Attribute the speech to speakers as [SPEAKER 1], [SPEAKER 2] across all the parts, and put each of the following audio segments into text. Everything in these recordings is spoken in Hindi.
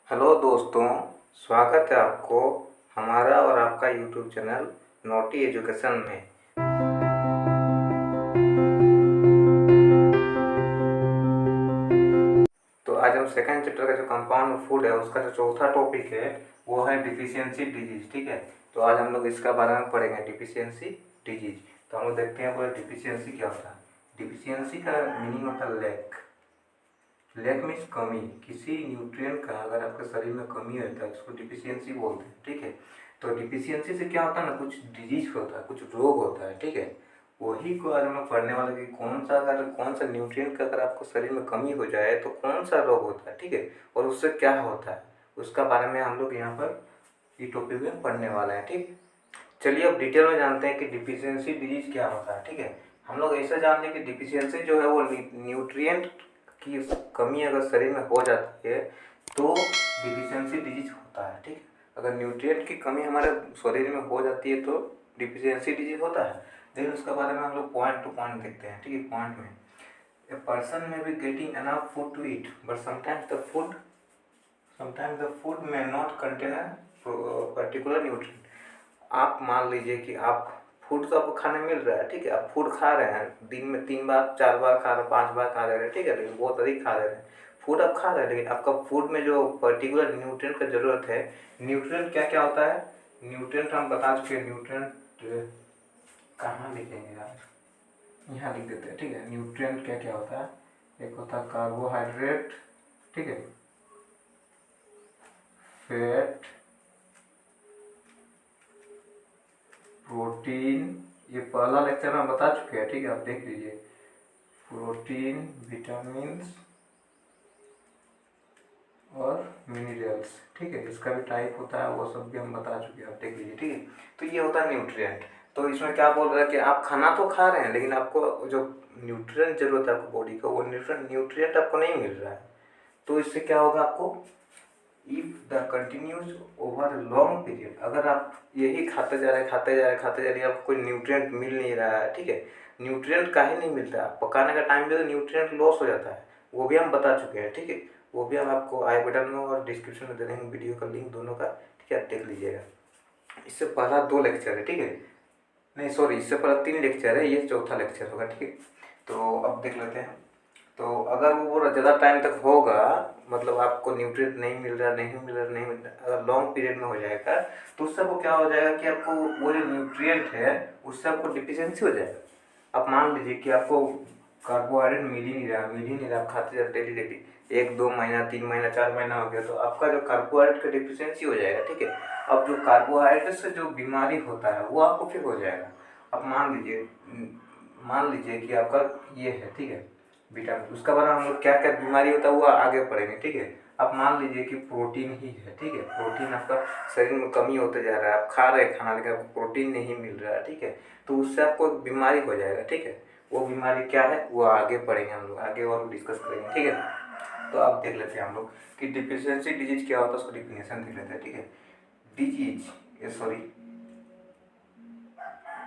[SPEAKER 1] हेलो दोस्तों, स्वागत है आपको हमारा और आपका यूट्यूब चैनल नोटी एजुकेशन में। तो आज हम सेकंड चैप्टर का जो कंपाउंड फूड है उसका जो चौथा टॉपिक है वो है डिफिशियंसी डिजीज। ठीक है, तो आज हम लोग इसका बारे में पढ़ेंगे, डिफिशियंसी डिजीज। तो हम लोग देखते हैं पूरा डिफिशियंसी क्या होता है। डिफिशियंसी का मीनिंग होता है लैक। लैक मीन्स कमी, किसी न्यूट्रिएंट का अगर आपके शरीर में कमी होता है उसको डिफिशियंसी बोलते हैं। ठीक है, तो डिफिशियंसी से क्या होता है ना, कुछ डिजीज होता है, कुछ रोग होता है। ठीक है, वही को आज हम लोग पढ़ने वाले कि कौन सा न्यूट्रिएंट का अगर आपको शरीर में कमी हो जाए तो कौन सा रोग होता है। ठीक है, और उससे क्या होता है उसका बारे में हम लोग यहाँ पर ये टॉपिक में पढ़ने वाले हैं। ठीक, चलिए अब डिटेल में जानते हैं कि डिफिशियंसी डिजीज क्या होता है। ठीक है, हम लोग ऐसा जानते हैं कि डिफिशियंसी जो है वो न्यूट्रिएंट की कमी अगर शरीर में हो जाती है तो डिफिशियंसी डिजीज होता है। ठीक है, अगर न्यूट्रिएंट की कमी हमारे शरीर में हो जाती है तो डिफिशियंसी डिजीज होता है। लेकिन उसके बारे में हम लोग पॉइंट टू पॉइंट देखते हैं। ठीक है, पॉइंट में a person may be getting enough food to eat but sometimes the food may not contain particular nutrient. आप मान लीजिए कि आप फूड तो आपको खाने मिल रहा है। ठीक है, आप फूड खा रहे हैं, दिन में 3 बार 4 बार खा रहे हैं, 5 बार खा रहे हैं। ठीक है, लेकिन बहुत अधिक खा रहे हैं, फूड आप खा रहे हैं, लेकिन आपका फूड में जो पर्टिकुलर न्यूट्रिएंट का ज़रूरत है। न्यूट्रिएंट क्या क्या होता है, न्यूट्रिएंट हम बता चुके हैं। न्यूट्रिएंट कहाँ लिखेंगे यार, यहाँ लिख देते हैं। ठीक है, न्यूट्रिएंट क्या क्या होता है, एक होता है कार्बोहाइड्रेट, ठीक है, फैट, प्रोटीन, ये पहला लेक्चर में बता चुके हैं। ठीक है, आप देख लीजिए, प्रोटीन, विटामिन और मिनरल्स। ठीक है, इसका भी टाइप होता है, वो सब भी हम बता चुके हैं, आप देख लीजिए। ठीक है, तो ये होता है न्यूट्रिएंट। तो इसमें क्या बोल रहा है कि आप खाना तो खा रहे हैं लेकिन आपको जो न्यूट्रिएंट जरूरत है आपको बॉडी का, वो न्यूट्रिएंट आपको नहीं मिल रहा है। तो इससे क्या होगा आपको, if the continues over long period, अगर आप यही खाते जा रहे आपको कोई न्यूट्रिएंट मिल नहीं रहा है। ठीक है, न्यूट्रिएंट काहे नहीं मिलता है, पकाने का टाइम पे तो न्यूट्रिएंट लॉस हो जाता है, वो भी हम बता चुके हैं। ठीक है, वो भी हम आपको आई बटन में और डिस्क्रिप्शन में दे देंगे वीडियो का लिंक दोनों का। ठीक है, आप देख लीजिएगा। इससे पहला 2 लेक्चर है। ठीक है, नहीं सॉरी, इससे पहला 3 लेक्चर है, ये चौथा लेक्चर होगा। ठीक है, तो अब देख लेते हैं। तो अगर वो ज़्यादा टाइम तक होगा, मतलब आपको न्यूट्रिएंट नहीं मिल रहा, अगर लॉन्ग पीरियड में हो जाएगा तो उससे आपको क्या हो जाएगा कि आपको वो जो न्यूट्रिएंट है उससे आपको डिफिशियंसी हो जाएगा। आप मान लीजिए कि आपको कार्बोहाइड्रेट मिल ही नहीं रहा, आप खाते जाते डेली डेली, 1-2 महीना, 3 महीना, 4 महीना हो गया तो आपका जो कार्बोहाइड्रेट का डिफिशियंसी हो जाएगा। ठीक है, अब जो कार्बोहाइड्रेट से जो बीमारी होता है वो आपको फिर हो जाएगा। अब मान लीजिए कि आपका ये है, ठीक है, विटामिन, उसका बारे में हम लोग क्या क्या बीमारी होता है वो आगे पढ़ेंगे। ठीक है, आप मान लीजिए कि प्रोटीन ही है। ठीक है, प्रोटीन आपका शरीर में कमी होते जा रहा है, आप खा रहे हैं खाना लेकिन आपको प्रोटीन नहीं मिल रहा है। ठीक है, तो उससे आपको बीमारी हो जाएगा। ठीक है, वो बीमारी क्या है वो आगे पढ़ेंगे, हम लोग आगे और डिस्कस करेंगे। ठीक है, तो आप देख लेते हैं हम लोग कि डिफिशियंसी डिजीज क्या होता है, उसको डिफिनेशन देख लेते हैं। ठीक है, डिजीज, ये सॉरी,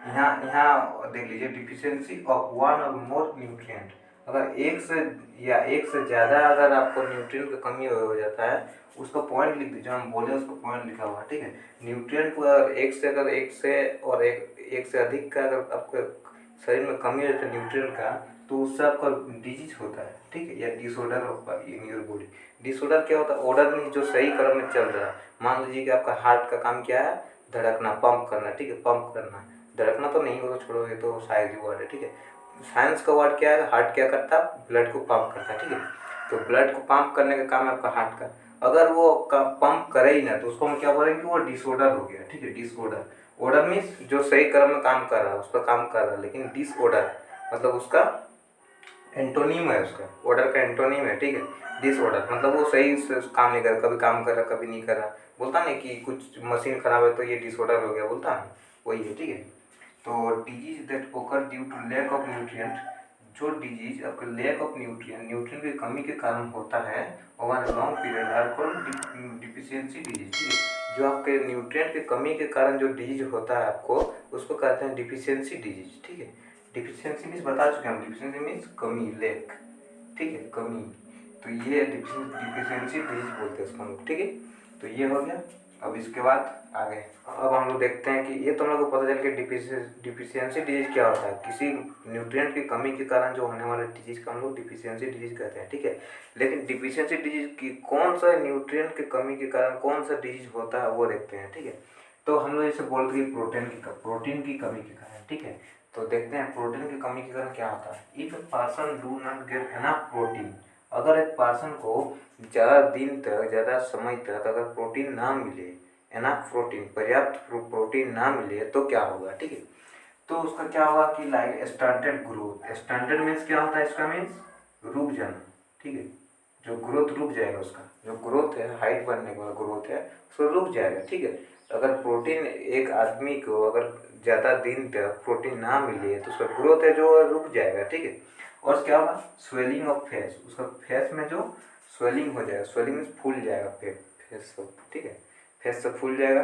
[SPEAKER 1] यहाँ यहाँ देख लीजिए, डिफिशियंसी ऑफ वन और मोर न्यूट्रिएंट, अगर एक से ज़्यादा अगर आपको न्यूट्रिएंट की कमी हो जाता है, उसका पॉइंट लिख दीजिए, हम बोले उसको पॉइंट लिखा हुआ है। ठीक है, न्यूट्रिएंट को अगर एक से अधिक का अगर आपके शरीर में कमी हो जाता है न्यूट्रिएंट का, तो उससे आपका डिजीज होता है। ठीक है, या डिसऑर्डर होगा इन योर बॉडी। डिसऑर्डर क्या होता है, ऑर्डर में जो सही क्रम में चल रहा है। मान लीजिए कि आपका हार्ट का काम क्या है, धड़कना, पंप करना। ठीक है, पंप करना, धड़कना तो नहीं हो, तो छोड़ो, ये तो साइंस वर्ड है। ठीक है, साइंस का वर्ड क्या है, हार्ट क्या करता है, ब्लड को पंप करता है। ठीक है, तो ब्लड को पंप करने का काम है आपका हार्ट का, अगर वो पंप करे ही ना तो उसको हम क्या बोलेंगे, वो डिसऑर्डर हो गया। ठीक है, डिसऑर्डर, ऑर्डर मीन्स जो सही क्रम में काम कर रहा है उस पर काम कर रहा है, लेकिन डिसऑर्डर मतलब उसका एंटोनिम है, उसका ऑर्डर का एंटोनिम है। ठीक है, डिसऑर्डर मतलब वो सही से काम नहीं कर रहा, कभी काम कर रहा कभी नहीं कर रहा, बोलता नहीं कि कुछ मशीन खराब है तो ये डिसऑर्डर हो गया, बोलता है वही है। ठीक है, तो disease that occur due to lack of nutrient, जो डिजीज आपके लैक ऑफ न्यूट्रिएंट की कमी के कारण होता है over long period are called deficiency disease. ठीक है, जो आपके न्यूट्रिएंट की कमी के कारण जो डिजीज होता है आपको, उसको कहते हैं डिफिशियंसी डिजीज। ठीक है, डिफिशियंसी मीन्स बता चुके हैं हम, डिफिशियंसी मीन्स कमी, लैक। ठीक है, कमी, तो ये डिफिशियंसी डिजीज बोलते हैं इसको हम लोग, ठीक है। तो ये हो गया। अब इसके बाद आगे अब हम लोग देखते हैं कि ये तो हम लोग को पता चल कि डिफिशियंसी डिजीज क्या होता है। किसी न्यूट्रिएंट की कमी के कारण जो होने वाले डिजीज का हम लोग डिफिशियंसी डिजीज कहते हैं, ठीक है। लेकिन डिफिशियंसी डिजीज की कौन सा न्यूट्रिएंट की कमी के कारण कौन सा डिजीज होता है वो देखते हैं, ठीक है। तो हम लोग जैसे बोलते हैं प्रोटीन की कमी के कारण, ठीक है। तो देखते हैं प्रोटीन की कमी के कारण क्या होता है। If a person do not get enough protein, अगर एक पर्सन को ज़्यादा दिन तक ज़्यादा समय तक अगर प्रोटीन ना मिले, एनफ प्रोटीन पर्याप्त प्रोटीन ना मिले तो क्या होगा, ठीक है। तो उसका क्या होगा कि like stunted growth. Stunted means क्या होता है, इसका मीन्स रुक जाना, ठीक है। जो ग्रोथ रुक जाएगा, उसका जो ग्रोथ है, हाइट बढ़ने का ग्रोथ है, उसको रुक जाएगा, ठीक है। अगर प्रोटीन एक आदमी को अगर ज़्यादा दिन तक प्रोटीन ना मिले तो उसका ग्रोथ है जो रुक जाएगा, ठीक है। और क्या होगा, स्वेलिंग ऑफ फेस, उसका फेस में जो स्वेलिंग हो जाएगा, स्वेलिंग में फूल जाएगा फेस सब, ठीक है। फेस सब फूल जाएगा।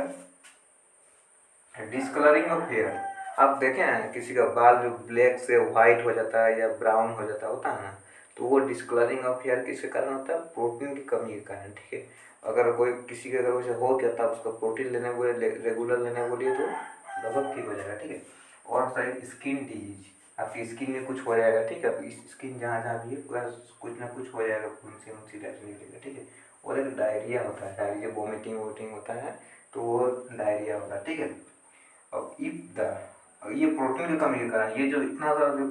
[SPEAKER 1] डिस्कलरिंग ऑफ हेयर, आप देखें हैं किसी का बाल जो ब्लैक से वाइट हो जाता है या ब्राउन हो जाता होता है ना, तो वो डिस्कलरिंग ऑफ हेयर किसके कारण होता है, प्रोटीन की कमी के कारण, ठीक है। अगर कोई किसी के अगर वैसे हो गया तब उसका प्रोटीन लेने को रेगुलर लेने के लिए तो लगभग ठीक हो जाएगा, ठीक है। और साइड स्किन डिजीज, आपकी स्किन में कुछ हो जाएगा, ठीक है। आपकी स्किन जहाँ जहाँ भी है पूरा कुछ ना कुछ हो जाएगा, फुंसी उनसी टाइप से निकलेगा, ठीक है। और एक डायरिया होता है, डायरिया वोमिटिंग वोमिटिंग होता है, तो वो डायरिया होता है, ठीक है। अब इफ द ये प्रोटीन की कमी के कारण, ये जो इतना सारा जो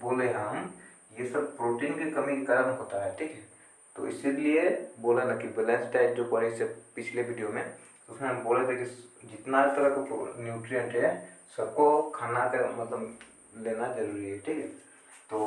[SPEAKER 1] बोले हम, ये सब प्रोटीन की कमी के कारण होता है, ठीक है। तो इसीलिए बोला ना कि बैलेंस डाइट जो पढ़े से पिछले वीडियो में, तो उसमें हम बोले थे कि जितना तरह का न्यूट्रिएंट है सबको खाना का मतलब लेना जरूरी है, ठीक है। तो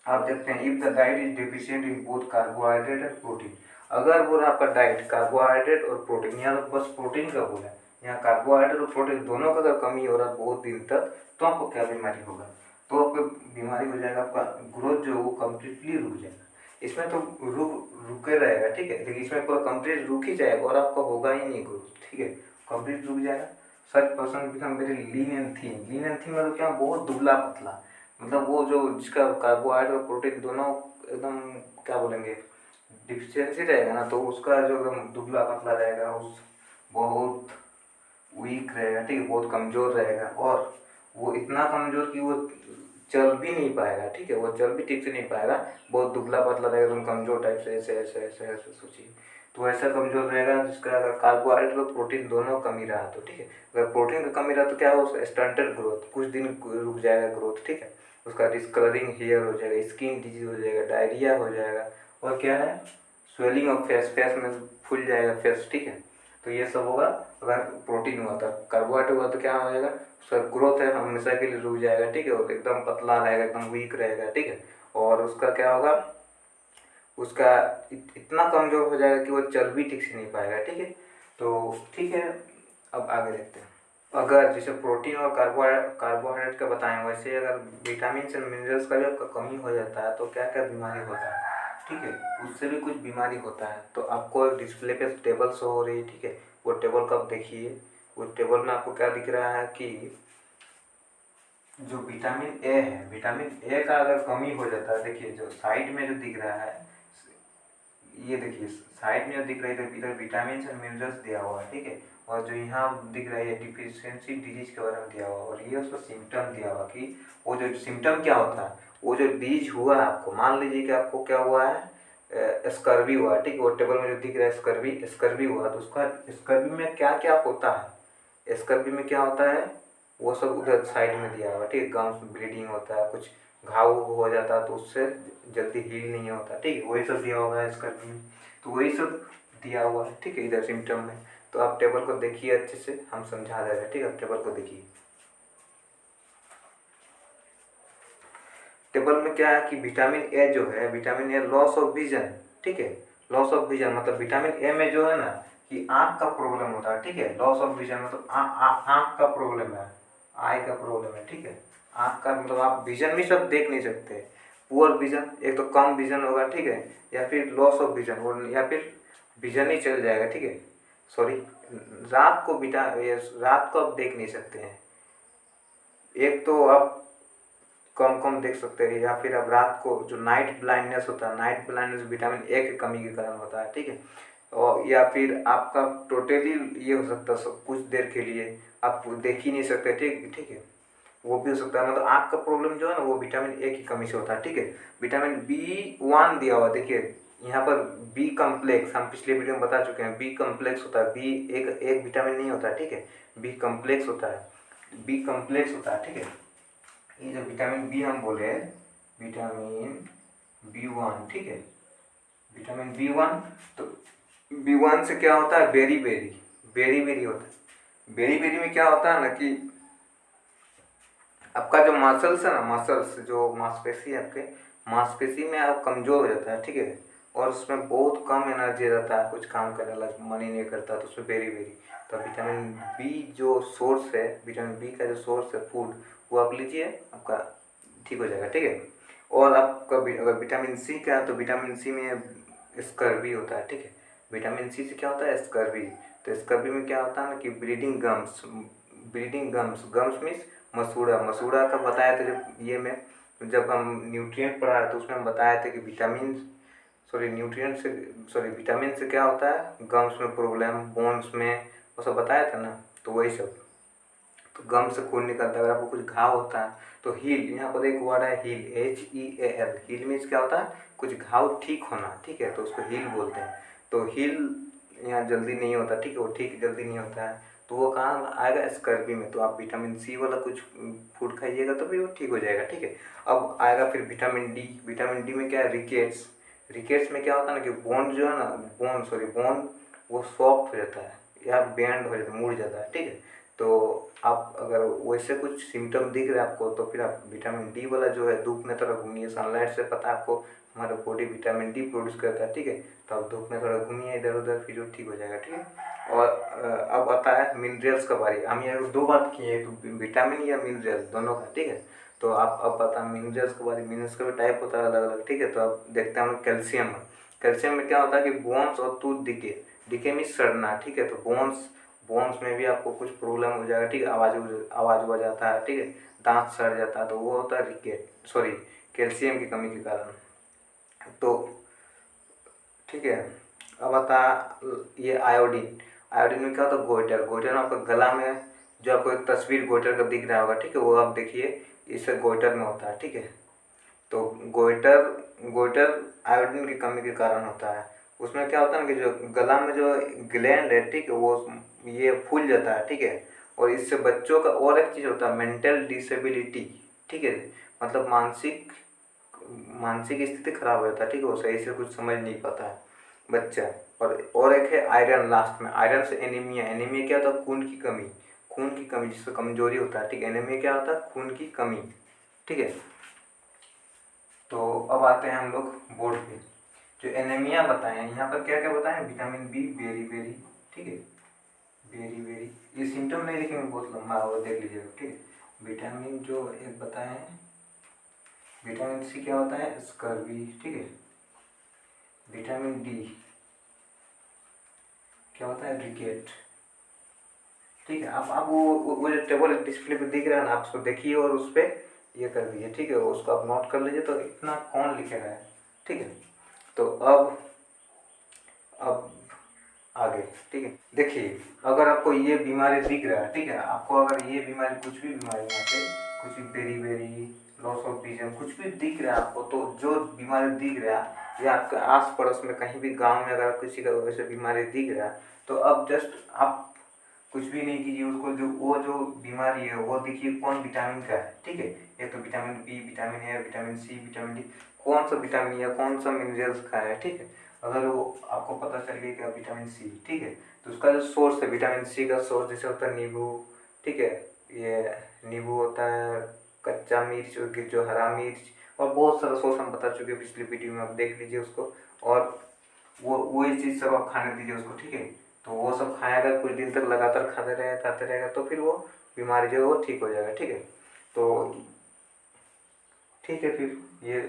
[SPEAKER 1] आप देखते हैं if the diet is deficient in both carbohydrate and protein, अगर बोला आपका डाइट कार्बोहाइड्रेट और प्रोटीन, यहाँ तो बस प्रोटीन का बोला, यहाँ कार्बोहाइड्रेट और प्रोटीन दोनों का अगर कमी हो रहा है बहुत दिन तक, तो आपको क्या बीमारी होगा, तो आपको बीमारी हो जाएगा, आपका ग्रोथ जो वो कम्प्लीटली रुक जाएगा। इसमें तो रुके रहेगा, ठीक है, लेकिन इसमें पूरा कम्प्लीट रुक ही जाएगा और आपका होगा ही नहीं ग्रोथ, ठीक है, कम्प्लीट रुक जाएगा। Such person become very lean and thin, lean and थीन मतलब क्या, बहुत दुबला पतला, मतलब वो जो जिसका कार्बोहाइड्रेट और प्रोटीन दोनों एकदम क्या बोलेंगे डिफिशियंसी रहेगा ना, तो उसका जो एकदम दुबला पतला रहेगा, उस बहुत वीक रहेगा, ठीक है, बहुत कमज़ोर रहेगा। और वो इतना कमज़ोर कि वो चल भी नहीं पाएगा, ठीक है, वो चल भी ठीक से नहीं पाएगा, बहुत दुबला पतला रहेगा, एकदम कमज़ोर टाइप से, ऐसे ऐसे ऐसे ऐसे सोचिए। तो ऐसा कमज़ोर रहेगा जिसका अगर कार्बोहाइड्रेट और प्रोटीन दोनों कमी रहा तो, ठीक है। अगर प्रोटीन का कमी रहा तो क्या हो, स्टंटेड ग्रोथ, कुछ दिन रुक जाएगा ग्रोथ, ठीक है। उसका डिस्कलरिंग हेयर हो जाएगा, स्किन डिजीज हो जाएगा, डायरिया हो जाएगा, और क्या है, स्वेलिंग ऑफ फेस, फेस में फूल जाएगा फेस, ठीक है। तो ये सब होगा अगर प्रोटीन हुआ था। कार्बोहाइड्रेट हुआ तो क्या हो जाएगा, उसका ग्रोथ है हमेशा के लिए रुक जाएगा, ठीक है, और एकदम पतला रहेगा, एकदम वीक रहेगा, ठीक है। और उसका क्या होगा, उसका इतना कमज़ोर हो जाएगा कि वो चल भी ठीक से नहीं पाएगा, ठीक है। तो ठीक है, अब आगे देखते हैं। अगर जैसे प्रोटीन और कार्बोहाइड्रेट का बताएं, वैसे अगर विटामिन एंड मिनरल्स का भी आपका कमी हो जाता है तो क्या क्या बीमारी होता है, ठीक है, उससे भी कुछ बीमारी होता है। तो आपको डिस्प्ले पे टेबल शो हो रही है, ठीक है, वो टेबल को आप देखिए। वो टेबल में आपको क्या दिख रहा है कि जो विटामिन ए है, विटामिन ए का अगर कमी हो जाता है, देखिए जो साइड में जो दिख रहा है, ये देखिए साइड में जो दिख रहा है इधर विटामिन एंड मिनरल्स दिया हुआ है, ठीक है। और जो यहाँ दिख रहा है डिफिशियंसी डिजीज के बारे में दिया हुआ है, और ये उसका सिम्टम दिया हुआ कि वो जो सिम्टम क्या होता है, वो जो डिजीज हुआ है आपको, मान लीजिए कि आपको क्या हुआ है, स्कर्वी हुआ, ठीक है। वो टेबल में जो दिख रहा है स्कर्वी हुआ, तो उसका स्कर्वी में क्या क्या होता है, स्कर्वी में क्या होता है वो सब उधर साइड में दिया हुआ, ठीक है। गम्स ब्लीडिंग होता है, कुछ घाव हो जाता है तो उससे जल्दी हील नहीं होता, ठीक है, वही सब दिया हुआ है स्कर्वी में। तो वही सब दिया हुआ है, ठीक है, इधर सिम्टम में। तो आप टेबल को देखिए अच्छे से, हम समझा दे रहे हैं, ठीक है। आप टेबल को देखिए, टेबल में क्या है कि विटामिन ए जो है, vitamin A loss of vision, ठीक है, लॉस ऑफ विजन मतलब विटामिन ए में जो है ना कि आँख का प्रॉब्लम होता है, ठीक है। लॉस ऑफ विजन मतलब आँख का प्रॉब्लम है, आई का प्रॉब्लम है, ठीक है। आँख का मतलब आप विजन भी सब देख नहीं सकते, पुअर विजन, एक तो कम विजन होगा, ठीक है, या फिर लॉस ऑफ विजन, या फिर विजन ही चल जाएगा, ठीक है। सॉरी, रात को आप देख नहीं सकते हैं। एक तो आप कम कम देख सकते हैं, या फिर अब रात को जो नाइट ब्लाइंडनेस होता है, नाइट ब्लाइंडनेस विटामिन ए की कमी के कारण होता है, ठीक है। और या फिर आपका टोटली ये हो सकता है कुछ देर के लिए आप देख ही नहीं सकते, ठीक ठीक है, वो भी हो सकता है। मतलब आँख का प्रॉब्लम जो है ना वो विटामिन ए की कमी से होता है, ठीक है। विटामिन B1 दिया हुआ देखिए यहाँ पर, बी कम्प्लेक्स, हम पिछले वीडियो में बता चुके हैं, बी कम्प्लेक्स होता है, बी एक विटामिन नहीं होता है, ठीक है, बी कम्प्लेक्स होता है, बी कम्प्लेक्स होता है, ठीक है। ये जो विटामिन बी हम बोले विटामिन B1, ठीक है, विटामिन B1, तो B1 से क्या होता है, बेरी बेरी, बेरी बेरी होता है। बेरी बेरी में क्या होता है ना कि आपका जो मसल्स है ना, मसल्स जो मांसपेशी है आपके, मांसपेशी में आप कमज़ोर हो जाता है, ठीक है, और उसमें बहुत कम एनर्जी रहता है, कुछ काम करने लग मन ही नहीं करता, तो उसमें बेरी बेरी। तो विटामिन बी जो सोर्स है, विटामिन बी का जो सोर्स है फूड, वो आप लीजिए, आपका ठीक हो जाएगा, ठीक है। और आपका अगर विटामिन सी का है तो विटामिन सी में स्कर्वी होता है, ठीक है। विटामिन सी से क्या होता है, स्कर्वी। तो स्कर्वी में क्या होता है ना कि bleeding gums, bleeding gums, gums means मसूड़ा, मसूड़ा का बताया था जब ये में, जब हम न्यूट्रिएंट पढ़ा है तो उसमें हम बताए थे कि विटामिन न्यूट्रिएंट से विटामिन से क्या होता है, गम्स में प्रॉब्लम, बोन्स में, वो सब बताया था ना, तो वही सब। तो गम से खून निकलता है, अगर आपको कुछ घाव होता है तो हील, यहाँ पर एक वर्ड है हील, HEAL, हील मीन्स क्या होता है, कुछ घाव ठीक होना, ठीक है, तो उसको हील बोलते हैं। तो हील यहाँ जल्दी नहीं होता, ठीक है, वो ठीक जल्दी नहीं होता है, तो वो कहाँ आएगा, स्कर्वी में। तो आप विटामिन सी वाला कुछ फूड खाइएगा तो फिर वो ठीक हो जाएगा, ठीक है। अब आएगा फिर विटामिन डी, विटामिन डी में क्या है, रिकेट्स, रिकेट्स में क्या होता है ना कि बोन जो है ना, बोन वो सॉफ्ट हो जाता है या बैंड हो जाता है, मुड़ जाता है, ठीक है। तो आप अगर वैसे कुछ सिम्टम दिख रहे हैं आपको तो फिर आप विटामिन डी वाला जो है, धूप में थोड़ा घूमिए, सनलाइट से पता है आपको हमारा बॉडी विटामिन डी प्रोड्यूस करता है, ठीक है। तो आप धूप में थोड़ा घूमिए इधर उधर, फिर वो ठीक हो जाएगा, ठीक है। और अब आता है मिनरल्स का बारी। हम यहाँ दो बात किए, तो विटामिन या मिनरल दोनों का, ठीक है। तो आप अब पता है मिनरल्स के बारे में, मिनरल्स का भी टाइप होता है अलग अलग, ठीक है। तो आप देखते हैं हम लोग कैल्शियम में, कैल्शियम में क्या होता है कि बोन्स और टूथ डिके, डिके मीन्स सड़ना, ठीक है। तो बोन्स में भी आपको कुछ प्रॉब्लम हो जाएगा, ठीक है, आवाज़ हो जाता है, ठीक है, दांत सड़ जाता है, तो वो होता है कैल्शियम की कमी के कारण। तो ठीक है, अब आता ये आयोडीन, आयोडीन में क्या होता है, गोइटर, गोइटर में आपका गला में जो आपको एक तस्वीर गोइटर का दिख रहा होगा, ठीक है, वो आप देखिए, इससे गोइटर में होता है, ठीक है। तो गोइटर गोइटर आयोडीन की कमी के कारण होता है। उसमें क्या होता है ना कि जो गला में जो ग्लैंड है, ठीक है, वो ये फूल जाता है, ठीक है। और इससे बच्चों का और एक चीज़ होता है, मेंटल डिसेबिलिटी, ठीक है, मतलब मानसिक मानसिक स्थिति खराब हो जाता है, ठीक है, वो सही से कुछ समझ नहीं पाता है बच्चा। और एक है आयरन, लास्ट में आयरन से एनीमिया, एनीमिया क्या होता है, खून की कमी, खून की कमी जिससे कमजोरी होता है, ठीक है, एनीमिया क्या होता है, खून की कमी, ठीक है। तो अब आते हैं हम लोग बोर्ड पे, जो एनीमिया बताएं यहाँ पर क्या क्या बताएं, विटामिन बी बेरी बेरी, ठीक है, बेरी बेरी, ये सिम्टम नहीं लिखेंगे, बहुत लंबा है, वो देख लीजिएगा, ठीक है। विटामिन जो एक बताएं, विटामिन सी क्या होता है, स्कर्वी, ठीक है। विटामिन डी क्या होता है, रिकेट, ठीक है। आप वो जो टेबल डिस्प्ले पे दिख रहा है ना, आप उसको देखिए और उस पर ये कर दीजिए, ठीक है, उसको आप नोट कर लीजिए, तो इतना कौन लिखेगा है, ठीक है। तो अब आगे, ठीक है, देखिए, अगर आपको ये बीमारी दिख रहा है, ठीक है, आपको अगर ये बीमारी कुछ भी बीमारी यहाँ पे कुछ भी beriberi, loss of vision, कुछ भी दिख रहा है आपको, तो जो बीमारी दिख रहा है या आपके आस पड़ोस में कहीं भी गांव में अगर किसी का वैसे बीमारी दिख रहा है, तो अब जस्ट आप कुछ भी नहीं कीजिए, उसको जो बीमारी है वो देखिए कौन विटामिन का है, ठीक है। एक तो vitamin B, vitamin A, vitamin C, vitamin D, कौन सा विटामिन या कौन सा मिनरल्स का है, ठीक है। अगर वो आपको पता चल गया कि विटामिन सी, ठीक है, तो उसका जो सोर्स है, विटामिन सी का सोर्स जैसे होता है नींबू, ठीक है, ये नींबू होता है, कच्चा मिर्च जो हरा मिर्च, और बहुत सारा सोर्स हम बता चुके हैं पिछली वीडियो में, आप देख लीजिए उसको। और वो ये चीज़ सब आप खाने दीजिए उसको, ठीक है। तो वो सब खाएगा, कुछ दिन तक लगातार खाते रहेगा, तो फिर वो बीमारी जो है वो ठीक हो जाएगा, ठीक है। तो ठीक है, फिर ये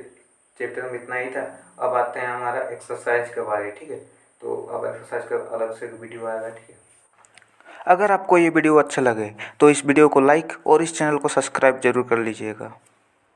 [SPEAKER 1] चैप्टर में इतना ही था। अब आते हैं हमारा एक्सरसाइज के बारे, ठीक है। तो अब एक्सरसाइज का अलग से वीडियो आएगा, ठीक है। अगर आपको ये वीडियो अच्छा लगे तो इस वीडियो को लाइक और इस चैनल को सब्सक्राइब जरूर कर लीजिएगा।